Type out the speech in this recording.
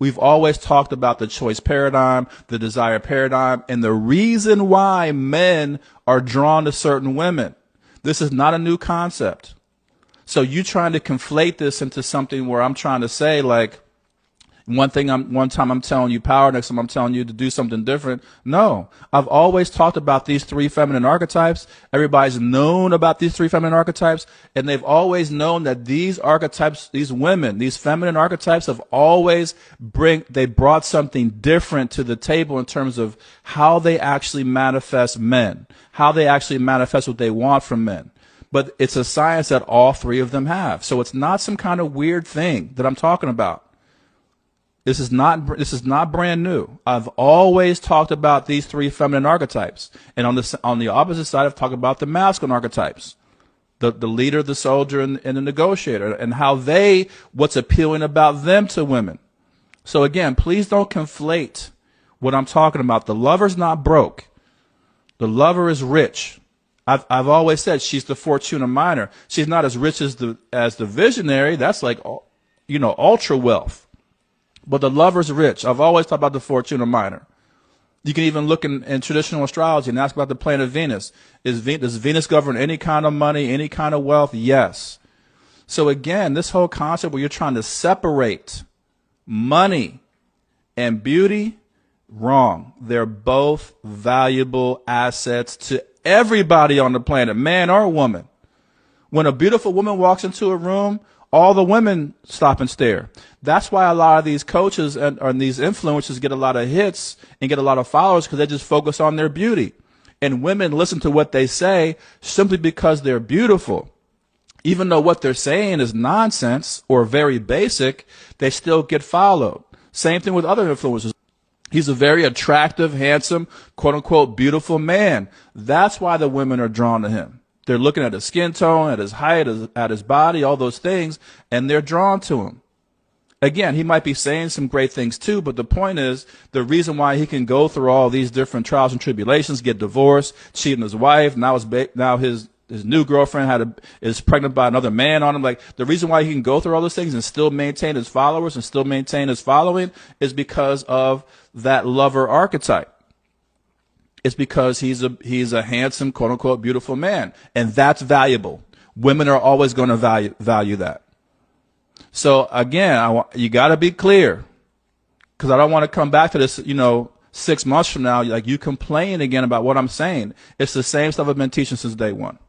We've always talked about the choice paradigm, the desire paradigm, and the reason why men are drawn to certain women. This is not a new concept. So you trying to conflate this into something where I'm trying to say, like, one time I'm telling you power, next time I'm telling you to do something different. No, I've always talked about these three feminine archetypes. Everybody's known about these three feminine archetypes, and they've always known that these archetypes, these women, these feminine archetypes have always brought something different to the table in terms of how they actually manifest men, how they actually manifest what they want from men. But it's a science that all three of them have. So it's not some kind of weird thing that I'm talking about. This is not brand new. I've always talked about these three feminine archetypes. And on the opposite side, I've talked about the masculine archetypes. The leader, the soldier, and the negotiator, and how what's appealing about them to women. So again, please don't conflate what I'm talking about. The lover's not broke. The lover is rich. I've always said she's the Fortuna minor. She's not as rich as the visionary. That's like, ultra wealth. But the lover's rich. I've always talked about the Fortuna minor. You can even look in traditional astrology and ask about the planet Venus. Does Venus govern any kind of money, any kind of wealth? Yes. So again, this whole concept where you're trying to separate money and beauty, wrong. They're both valuable assets to everybody on the planet, man or woman. When a beautiful woman walks into a room, all the women stop and stare. That's why a lot of these coaches and these influencers get a lot of hits and get a lot of followers, because they just focus on their beauty. And women listen to what they say simply because they're beautiful. Even though what they're saying is nonsense or very basic, they still get followed. Same thing with other influencers. He's a very attractive, handsome, quote unquote, beautiful man. That's why the women are drawn to him. They're looking at his skin tone, at his height, at his body, all those things, and they're drawn to him. Again, he might be saying some great things too, but the point is, the reason why he can go through all these different trials and tribulations, get divorced, cheat on his wife, now his new girlfriend is pregnant by another man on him. Like, the reason why he can go through all those things and still maintain his followers and still maintain his following is because of that lover archetype. It's because he's a handsome, quote unquote, beautiful man. And that's valuable. Women are always going to value that. So again, you got to be clear, because I don't want to come back to this, 6 months from now, like you complain again about what I'm saying. It's the same stuff I've been teaching since day one.